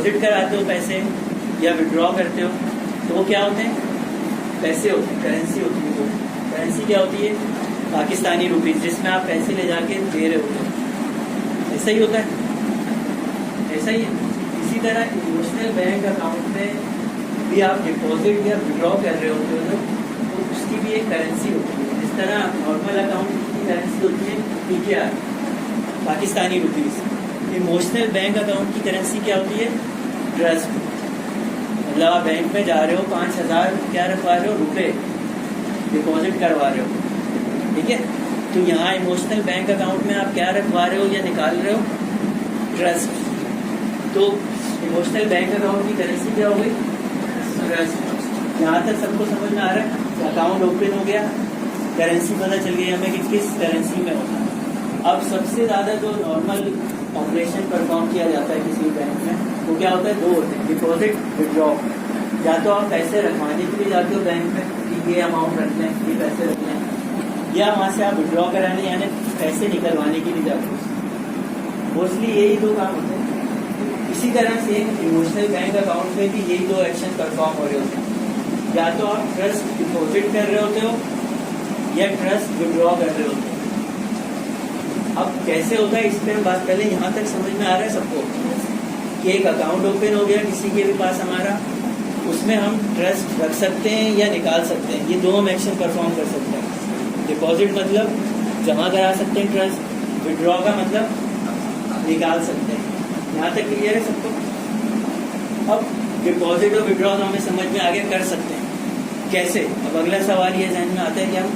Deposit कराते हो पैसे या विड्रॉ करते हो तो वो क्या होते हैं? पैसे होते हैं, करेंसी होती है। वो करेंसी क्या होती है? पाकिस्तानी रुपीज, जिसमें आप पैसे ले जाके दे रहे होते हो। ऐसा ही होता है, ऐसा ही है। इसी तरह इमोशनल बैंक अकाउंट में भी आप डिपॉजिट या विड्रॉ कर रहे होते हो तो उसकी भी एक करेंसी होती है। जिस तरह नॉर्मल अकाउंट की करेंसी होती है PKR, Pakistani rupees, emotional bank account की करेंसी क्या होती है? ट्रस्ट। मतलब आप बैंक में जा रहे हो, 5,000 क्या रखवा रहे हो? रुपए डिपॉजिट करवा रहे हो, ठीक है। तो यहाँ इमोशनल बैंक अकाउंट में आप क्या रखवा रहे हो या निकाल रहे हो? ट्रस्ट। तो इमोशनल बैंक अकाउंट की करेंसी क्या हो गई? ट्रस्ट। यहाँ तक सबको समझ में आ रहा है? अकाउंट ओपन हो गया, करेंसी पता चल गई हमें कि किस करेंसी में होता है। अब सबसे ज़्यादा जो नॉर्मल ऑपरेशन परफॉर्म किया जाता है किसी बैंक में, वो क्या होता है? दो होते हैं, डिपॉजिट, विड्रॉ। या तो आप पैसे रखवाने के लिए जाते हो बैंक में कि ये अमाउंट रख लें, ये पैसे रख लें, या वहाँ से आप विड्रॉ कराने यानी पैसे निकलवाने के लिए जाते हो। मोस्टली यही दो काम होते हैं। इसी तरह से इमोशनल बैंक अकाउंट में भी यही दो एक्शन परफॉर्म हो रहे होते हैं। या तो आप ट्रस्ट डिपॉजिट कर रहे होते हो या ट्रस्ट विड्रॉ कर रहे होते हो। अब कैसे होता है इस पर बात, पहले यहाँ तक समझ में आ रहा है सबको कि एक अकाउंट ओपन हो गया किसी के भी पास हमारा, उसमें हम ट्रस्ट रख सकते हैं या निकाल सकते हैं। ये दो हम एक्शन परफॉर्म कर सकते हैं। डिपॉजिट मतलब जमा करा सकते हैं ट्रस्ट, विड्रॉ का मतलब निकाल सकते हैं। यहाँ तक क्लियर है सबको? अब डिपॉजिट और विड्रॉ तो हमें समझ में आगे कर सकते हैं कैसे। अब अगला सवाल ये ध्यान में आता है कि हम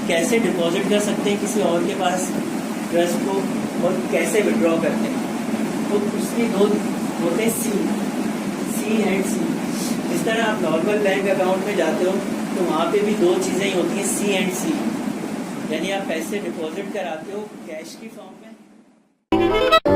कैसे डिपॉजिट कर सकते हैं किसी और के पास ट्रस्ट को, और कैसे विड्रॉ करते हैं। तो उसकी दो होते हैं सी एंड सी। इस तरह आप नॉर्मल बैंक अकाउंट में जाते हो तो वहाँ पे भी दो चीज़ें ही होती हैं, सी एंड सी। यानी आप पैसे डिपॉजिट कराते हो कैश की फॉर्म में।